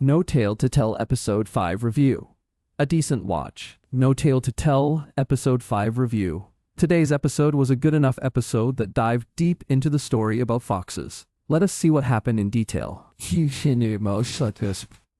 No Tale to Tell Episode 5 Review. A decent watch. No Tale to Tell Episode 5 Review. Today's episode was a good enough episode that dived deep into the story about foxes. Let us see what happened in detail.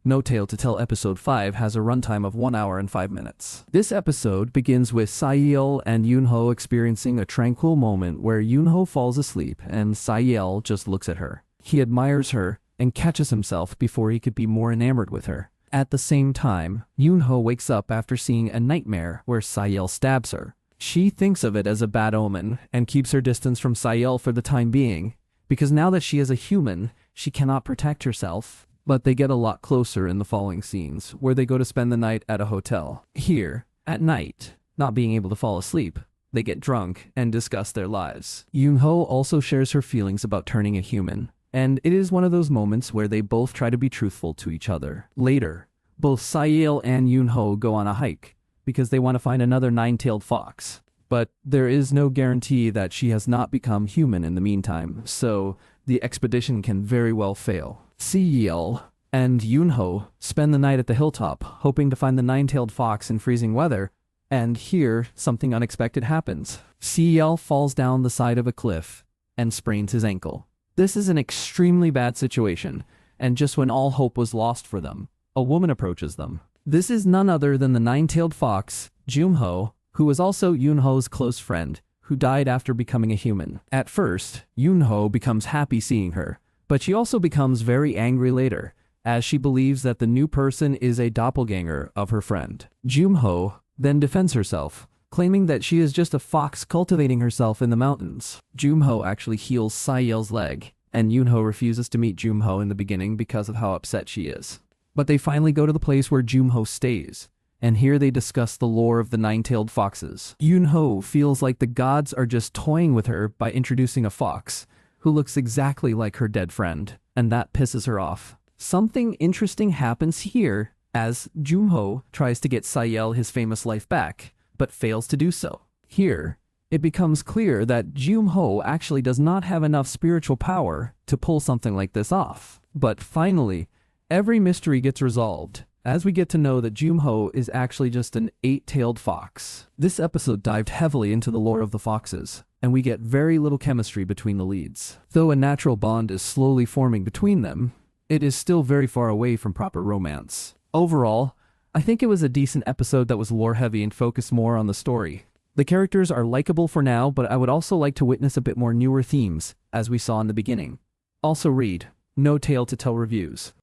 No Tale to Tell Episode 5 has a runtime of 1 hour and 5 minutes. This episode begins with Saeil and Yoonho experiencing a tranquil moment where Yoonho falls asleep and Saeil just looks at her. He admires her and catches himself before he could be more enamored with her. At the same time, Yoonho wakes up after seeing a nightmare where Saeil stabs her. She thinks of it as a bad omen and keeps her distance from Saeil for the time being, because now that she is a human, she cannot protect herself. But they get a lot closer in the following scenes, where they go to spend the night at a hotel. Here, at night, not being able to fall asleep, they get drunk and discuss their lives. Yoonho also shares her feelings about turning a human, and it is one of those moments where they both try to be truthful to each other. Later, both Saeil and Yoonho go on a hike, because they want to find another nine-tailed fox. But there is no guarantee that she has not become human in the meantime, so the expedition can very well fail. Saeil and Yoonho spend the night at the hilltop, hoping to find the nine-tailed fox in freezing weather, and here something unexpected happens. Saeil falls down the side of a cliff and sprains his ankle. This is an extremely bad situation, and just when all hope was lost for them, a woman approaches them. This is none other than the nine-tailed fox, Junho, who was also Yoonho's close friend, who died after becoming a human. At first, Yoonho becomes happy seeing her, but she also becomes very angry later, as she believes that the new person is a doppelganger of her friend. Junho then defends herself, claiming that she is just a fox cultivating herself in the mountains. Junho actually heals Saeil's leg, and Yoonho refuses to meet Junho in the beginning because of how upset she is. But they finally go to the place where Junho stays, and here they discuss the lore of the nine-tailed foxes. Yoonho feels like the gods are just toying with her by introducing a fox, who looks exactly like her dead friend, and that pisses her off. Something interesting happens here, as Junho tries to get Saeil his famous life back, but fails to do so. Here, it becomes clear that Junho actually does not have enough spiritual power to pull something like this off. But finally, every mystery gets resolved, as we get to know that Junho is actually just an 8-tailed fox. This episode dived heavily into the lore of the foxes, and we get very little chemistry between the leads. Though a natural bond is slowly forming between them, it is still very far away from proper romance. Overall, I think it was a decent episode that was lore-heavy and focused more on the story. The characters are likable for now, but I would also like to witness a bit more newer themes, as we saw in the beginning. Also read No Tale to Tell Reviews.